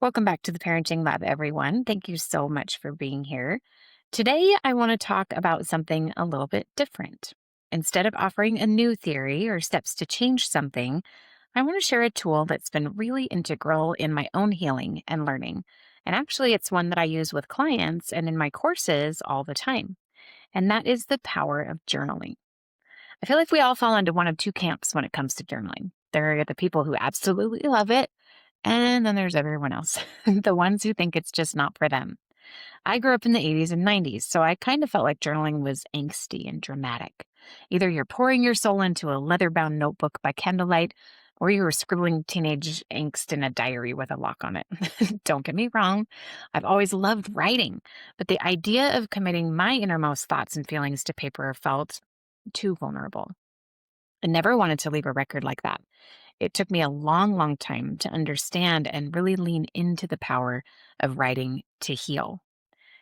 Welcome back to the Parenting Lab, everyone. Thank you so much for being here. Today, I want to talk about something a little bit different. Instead of offering a new theory or steps to change something, I want to share a tool that's been really integral in my own healing and learning. And actually, it's one that I use with clients and in my courses all the time. And that is the power of journaling. I feel like we all fall into one of two camps when it comes to journaling. There are the people who absolutely love it, and then there's everyone else, the ones who think it's just not for them. I grew up in the 80s and 90s, so I kind of felt like journaling was angsty and dramatic. Either you're pouring your soul into a leather bound notebook by candlelight, or you were scribbling teenage angst in a diary with a lock on it. Don't get me wrong, I've always loved writing, but the idea of committing my innermost thoughts and feelings to paper felt too vulnerable. I never wanted to leave a record like that. It took me a long, long time to understand and really lean into the power of writing to heal.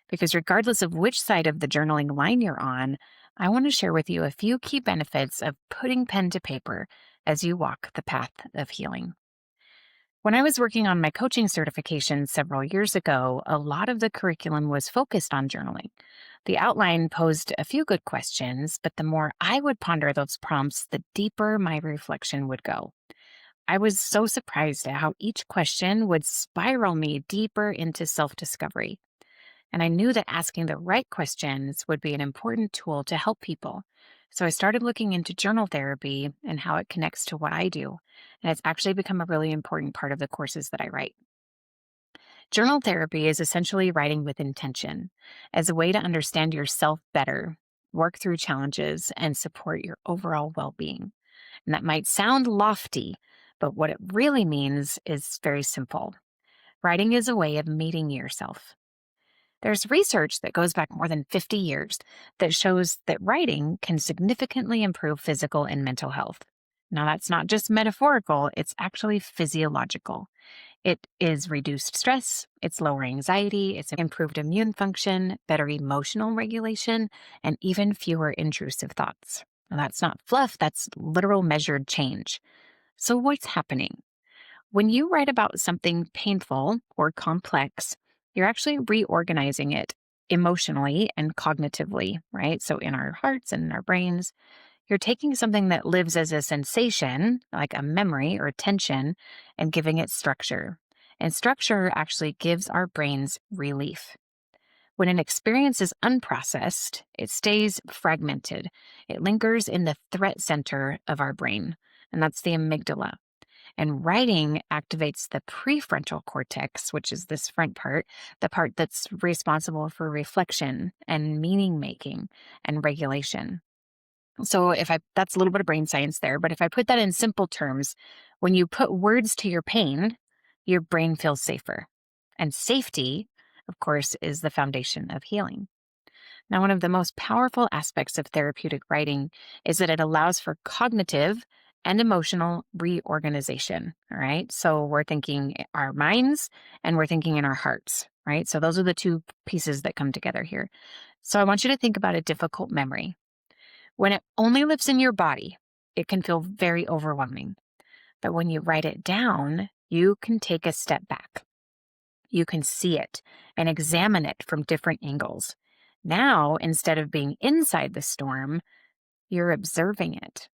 Because regardless of which side of the journaling line you're on, I want to share with you a few key benefits of putting pen to paper as you walk the path of healing. When I was working on my coaching certification several years ago, a lot of the curriculum was focused on journaling. The outline posed a few good questions, but the more I would ponder those prompts, the deeper my reflection would go. I was so surprised at how each question would spiral me deeper into self discovery. And I knew that asking the right questions would be an important tool to help people. So I started looking into journal therapy and how it connects to what I do. And it's actually become a really important part of the courses that I write. Journal therapy is essentially writing with intention as a way to understand yourself better, work through challenges, and support your overall well being. And that might sound lofty, but what it really means is very simple. Writing is a way of meeting yourself. There's research that goes back more than 50 years that shows that writing can significantly improve physical and mental health. Now, that's not just metaphorical, it's actually physiological. It is reduced stress, it's lower anxiety, it's improved immune function, better emotional regulation, and even fewer intrusive thoughts. Now, that's not fluff, that's literal measured change. So, what's happening? When you write about something painful or complex, you're actually reorganizing it emotionally and cognitively, right? So, in our hearts and in our brains, you're taking something that lives as a sensation, like a memory or tension, and giving it structure. And structure actually gives our brains relief. When an experience is unprocessed, it stays fragmented. It lingers in the threat center of our brain, and that's the amygdala. And writing activates the prefrontal cortex, which is this front part, the part that's responsible for reflection and meaning making and regulation. So that's a little bit of brain science there, but if I put that in simple terms, when you put words to your pain, your brain feels safer. And safety, of course, is the foundation of healing. Now, one of the most powerful aspects of therapeutic writing is that it allows for cognitive and emotional reorganization. All right. So we're thinking our minds and we're thinking in our hearts, right? So those are the two pieces that come together here. So I want you to think about a difficult memory. When it only lives in your body, it can feel very overwhelming. But when you write it down, you can take a step back. You can see it and examine it from different angles. Now, instead of being inside the storm, you're observing it.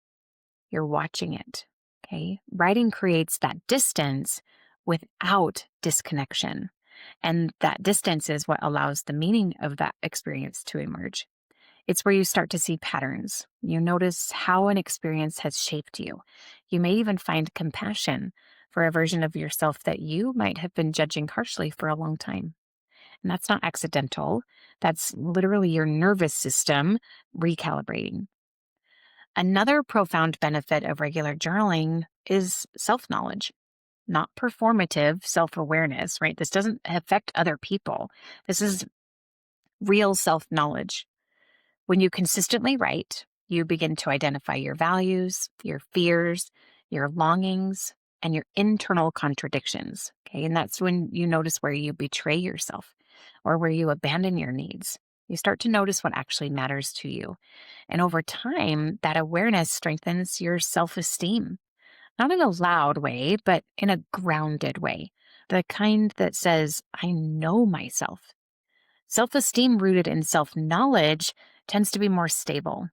You're watching it. Okay. Writing creates that distance without disconnection. And that distance is what allows the meaning of that experience to emerge. It's where you start to see patterns. You notice how an experience has shaped you. You may even find compassion for a version of yourself that you might have been judging harshly for a long time. And that's not accidental. That's literally your nervous system recalibrating. Another profound benefit of regular journaling is self-knowledge, not performative self-awareness, right? This doesn't affect other people. This is real self-knowledge. When you consistently write, you begin to identify your values, your fears, your longings, and your internal contradictions. Okay. And that's when you notice where you betray yourself or where you abandon your needs. You start to notice what actually matters to you. And over time, that awareness strengthens your self esteem, not in a loud way, but in a grounded way. the kind that says, I know myself. Self esteem rooted in self knowledge tends to be more stable.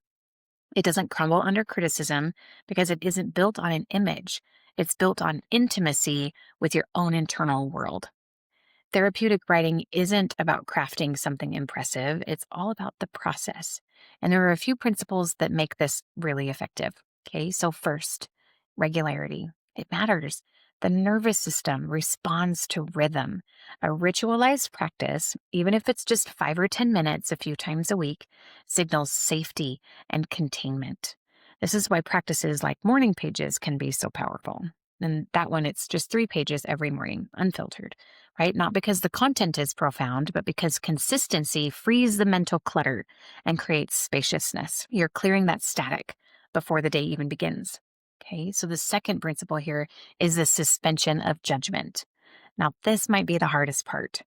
It doesn't crumble under criticism because it isn't built on an image. It's built on intimacy with your own internal world. Therapeutic writing isn't about crafting something impressive, it's all about the process. And there are a few principles that make this really effective. Okay, so first, regularity. It matters. The nervous system responds to rhythm. A ritualized practice, even if it's just 5 or 10 minutes a few times a week, signals safety and containment. This is why practices like morning pages can be so powerful. And that one, it's just 3 pages every morning, unfiltered, right? Not because the content is profound, but because consistency frees the mental clutter and creates spaciousness. You're clearing that static before the day even begins. Okay, so the second principle here is the suspension of judgment. Now, this might be the hardest part.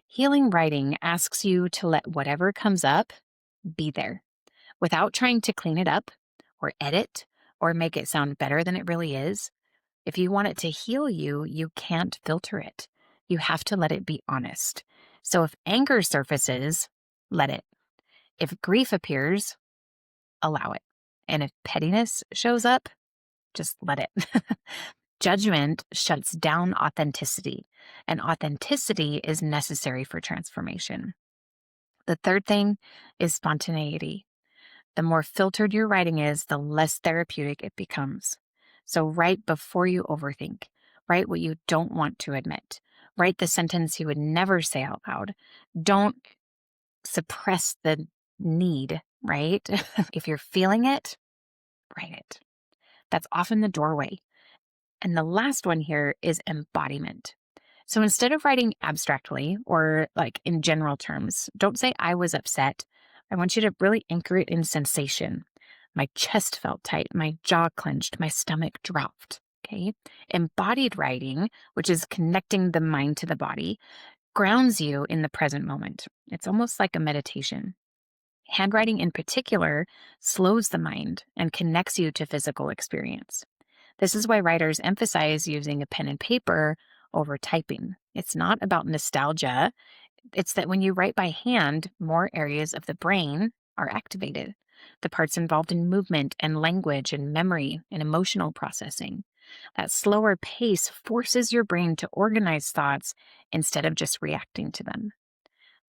Healing writing asks you to let whatever comes up be there without trying to clean it up or edit or make it sound better than it really is. If you want it to heal you, you can't filter it. You have to let it be honest. So if anger surfaces, let it. If grief appears, allow it. And if pettiness shows up, just let it. Judgment shuts down authenticity, and authenticity is necessary for transformation. The third thing is spontaneity. The more filtered your writing is, the less therapeutic it becomes. So write before you overthink. Write what you don't want to admit. Write the sentence you would never say out loud. Don't suppress the need, right? If you're feeling it, write it. That's often the doorway. And the last one here is embodiment. So instead of writing abstractly or like in general terms, don't say I was upset. I want you to really anchor it in sensation. My chest felt tight, my jaw clenched, my stomach dropped. Okay. Embodied writing, which is connecting the mind to the body, grounds you in the present moment. It's almost like a meditation. Handwriting in particular slows the mind and connects you to physical experience. This is why writers emphasize using a pen and paper over typing. It's not about nostalgia. It's that when you write by hand, more areas of the brain are activated. The parts involved in movement and language and memory and emotional processing. That slower pace forces your brain to organize thoughts instead of just reacting to them.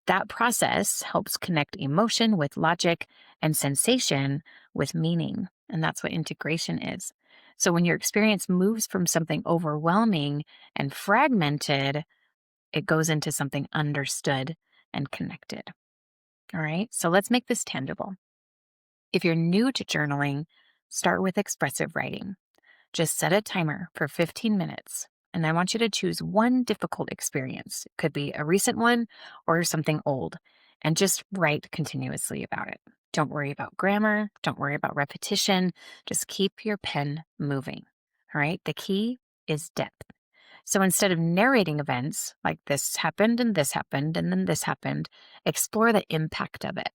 That process helps connect emotion with logic and sensation with meaning. And that's what integration is. So when your experience moves from something overwhelming and fragmented, it goes into something understood and connected. All right, so let's make this tangible. If you're new to journaling, start with expressive writing. Just set a timer for 15 minutes, and I want you to choose one difficult experience. It could be a recent one or something old, and just write continuously about it. Don't worry about grammar. Don't worry about repetition. Just keep your pen moving. All right, the key is depth. So instead of narrating events like this happened and then this happened, explore the impact of it.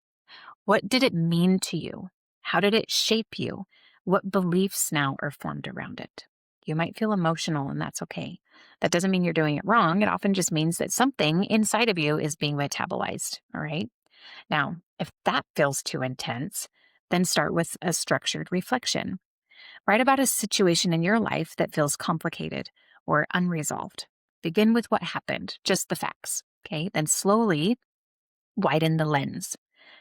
What did it mean to you? How did it shape you? What beliefs now are formed around it? You might feel emotional, and that's okay. That doesn't mean you're doing it wrong. It often just means that something inside of you is being metabolized. All right. Now, if that feels too intense, then start with a structured reflection. Write about a situation in your life that feels complicated or unresolved. Begin with what happened, just the facts. Okay. Then slowly widen the lens.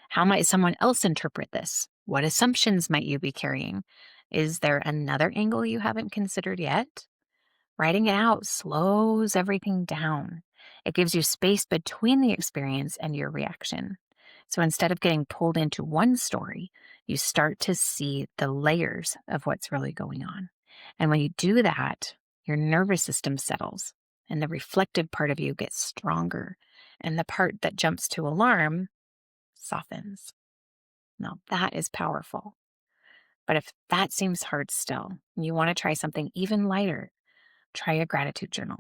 How might someone else interpret this? What assumptions might you be carrying? Is there another angle you haven't considered yet? Writing it out slows everything down. It gives you space between the experience and your reaction. So instead of getting pulled into one story, you start to see the layers of what's really going on. And when you do that, your nervous system settles and the reflective part of you gets stronger. And the part that jumps to alarm softens. Now that is powerful. But if that seems hard still, and you want to try something even lighter, try a gratitude journal.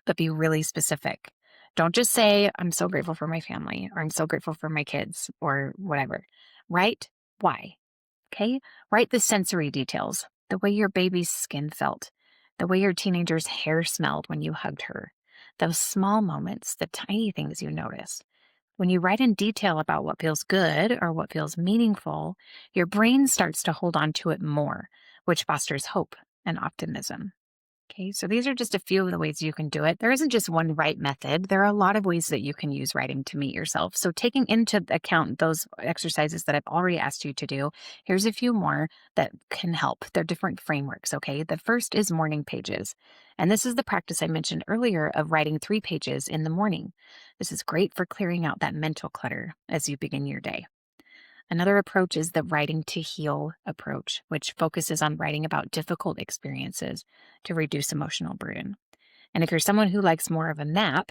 But be really specific. Don't just say, I'm so grateful for my family, or I'm so grateful for my kids, or whatever. Write why. Okay? Write the sensory details, the way your baby's skin felt, the way your teenager's hair smelled when you hugged her, those small moments, the tiny things you notice. When you write in detail about what feels good or what feels meaningful, your brain starts to hold on to it more, which fosters hope and optimism. Okay, so these are just a few of the ways you can do it. There isn't just one right method. There are a lot of ways that you can use writing to meet yourself. So, taking into account those exercises that I've already asked you to do, here's a few more that can help. They're different frameworks. Okay, the first is morning pages. And this is the practice I mentioned earlier of writing 3 pages in the morning. This is great for clearing out that mental clutter as you begin your day. Another approach is the writing to heal approach, which focuses on writing about difficult experiences to reduce emotional burden. And if you're someone who likes more of a nap,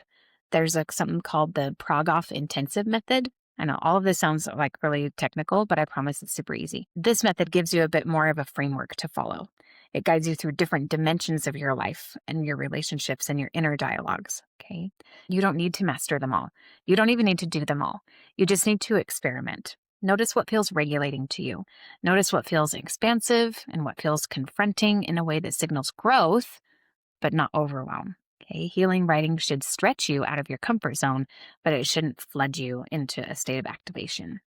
there's something called the Prog-off intensive method. I know all of this sounds like really technical, but I promise it's super easy. This method gives you a bit more of a framework to follow. It guides you through different dimensions of your life and your relationships and your inner dialogues. Okay. You don't need to master them all. You don't even need to do them all. You just need to experiment. Notice what feels regulating to you. Notice what feels expansive and what feels confronting in a way that signals growth, but not overwhelm. Okay, healing writing should stretch you out of your comfort zone, but it shouldn't flood you into a state of activation.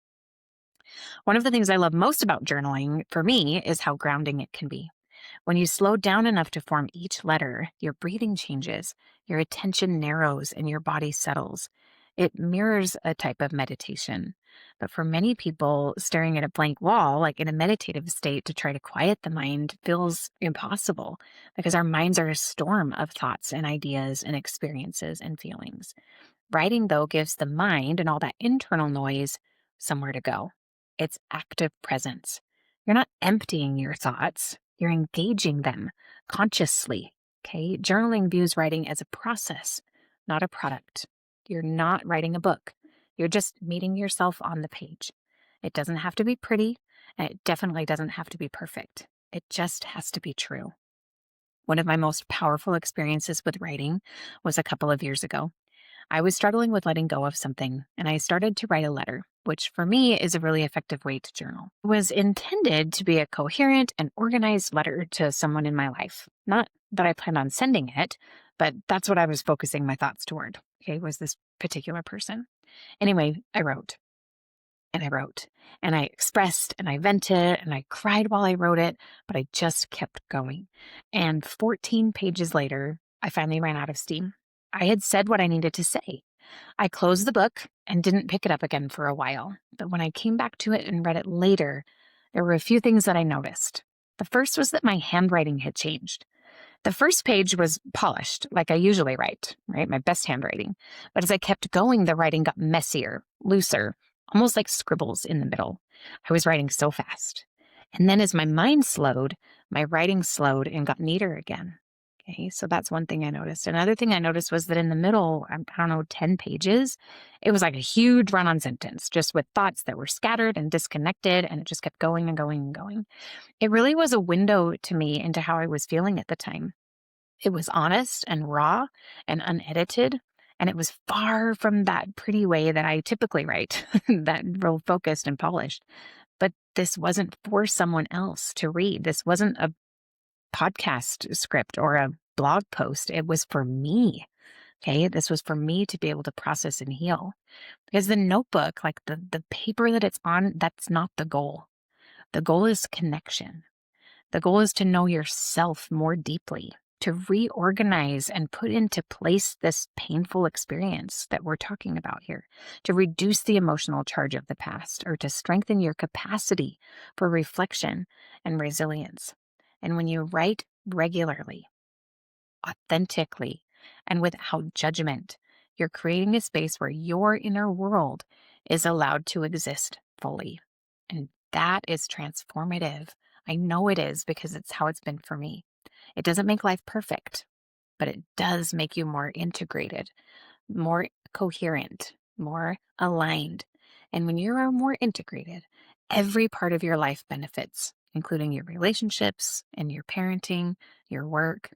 One of the things I love most about journaling for me is how grounding it can be. When you slow down enough to form each letter, your breathing changes, your attention narrows, and your body settles. It mirrors a type of meditation. But for many people, staring at a blank wall, like in a meditative state to try to quiet the mind, feels impossible because our minds are a storm of thoughts and ideas and experiences and feelings. Writing, though, gives the mind and all that internal noise somewhere to go. It's active presence. You're not emptying your thoughts, you're engaging them consciously. Okay. Journaling views writing as a process, not a product. You're not writing a book, you're just meeting yourself on the page. It doesn't have to be pretty, and it definitely doesn't have to be perfect. It just has to be true. One of my most powerful experiences with writing was a couple of years ago. I was struggling with letting go of something, and I started to write a letter, which for me is a really effective way to journal. It was intended to be a coherent and organized letter to someone in my life. Not that I planned on sending it, but that's what I was focusing my thoughts toward. Okay, was this particular person. Anyway, I wrote and I wrote and I expressed and I vented and I cried while I wrote it, but I just kept going. And 14 pages later, I finally ran out of steam. I had said what I needed to say. I closed the book and didn't pick it up again for a while. But when I came back to it and read it later, there were a few things that I noticed. The first was that my handwriting had changed. The first page was polished, like I usually write, right? My best handwriting. But as I kept going, the writing got messier, looser, almost like scribbles in the middle. I was writing so fast. And then as my mind slowed, my writing slowed and got neater again. Okay, so that's one thing I noticed. Another thing I noticed was that in the middle, I don't know, 10 pages, it was like a huge run on sentence, just with thoughts that were scattered and disconnected, and it just kept going and going and going. It really was a window to me into how I was feeling at the time. It was honest and raw and unedited, and it was far from that pretty way that I typically write, that real focused and polished. But this wasn't for someone else to read. This wasn't a podcast script or a blog post. It was for me. Okay. This was for me to be able to process and heal. Because the notebook, like the paper that it's on, that's not the goal. The goal is connection. The goal is to know yourself more deeply, to reorganize and put into place this painful experience that we're talking about here, to reduce the emotional charge of the past, or to strengthen your capacity for reflection and resilience. And when you write regularly, authentically, and without judgment, you're creating a space where your inner world is allowed to exist fully. And that is transformative. I know it is because it's how it's been for me. It doesn't make life perfect, but it does make you more integrated, more coherent, more aligned. And when you are more integrated, every part of your life benefits, including your relationships and your parenting, your work.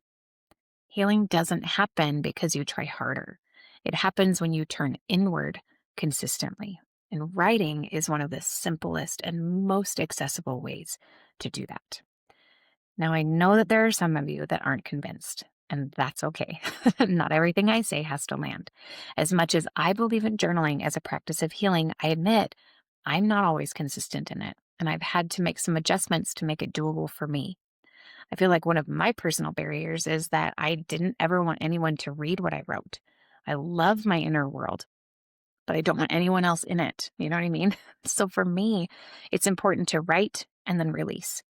Healing doesn't happen because you try harder. It happens when you turn inward consistently. And writing is one of the simplest and most accessible ways to do that. Now, I know that there are some of you that aren't convinced, and that's okay. Not everything I say has to land. As much as I believe in journaling as a practice of healing, I admit I'm not always consistent in it, and I've had to make some adjustments to make it doable for me. I feel like one of my personal barriers is that I didn't ever want anyone to read what I wrote. I love my inner world, but I don't want anyone else in it. You know what I mean? So for me, it's important to write and then release.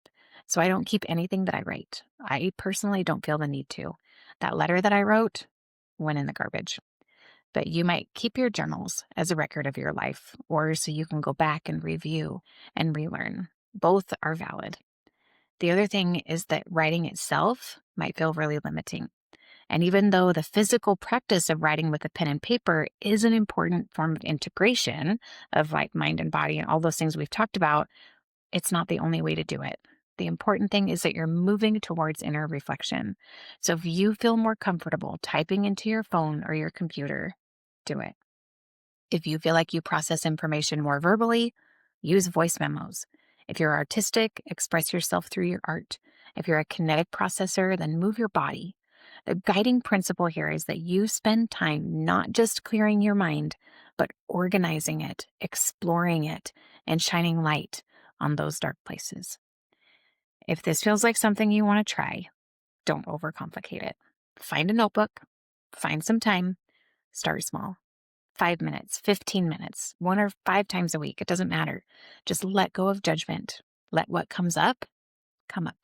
So I don't keep anything that I write. I personally don't feel the need to. That letter that I wrote went in the garbage. But you might keep your journals as a record of your life, or so you can go back and review and relearn. Both are valid. The other thing is that writing itself might feel really limiting. And even though the physical practice of writing with a pen and paper is an important form of integration of like mind and body and all those things we've talked about, it's not the only way to do it. The important thing is that you're moving towards inner reflection. So if you feel more comfortable typing into your phone or your computer, do it. If you feel like you process information more verbally, use voice memos. If you're artistic, express yourself through your art. If you're a kinetic processor, then move your body. The guiding principle here is that you spend time not just clearing your mind, but organizing it, exploring it, and shining light on those dark places. If this feels like something you want to try, don't overcomplicate it. Find a notebook, find some time, start small. 5 minutes, 15 minutes, 1 or 5 times a week. It doesn't matter. Just let go of judgment. Let what comes up come up.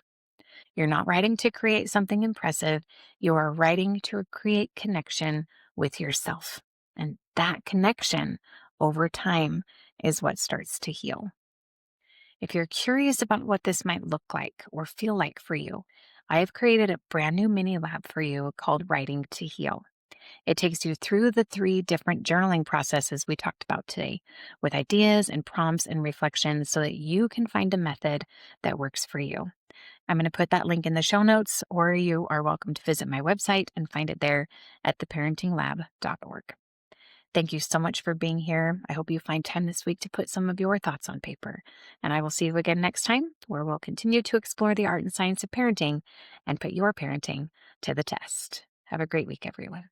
You're not writing to create something impressive. You are writing to create connection with yourself. And that connection over time is what starts to heal. If you're curious about what this might look like or feel like for you, I have created a brand new mini lab for you called Writing to Heal. It takes you through the 3 different journaling processes we talked about today with ideas and prompts and reflections so that you can find a method that works for you. I'm going to put that link in the show notes, or you are welcome to visit my website and find it there at theparentinglab.org. Thank you so much for being here. I hope you find time this week to put some of your thoughts on paper. And I will see you again next time, where we'll continue to explore the art and science of parenting and put your parenting to the test. Have a great week, everyone.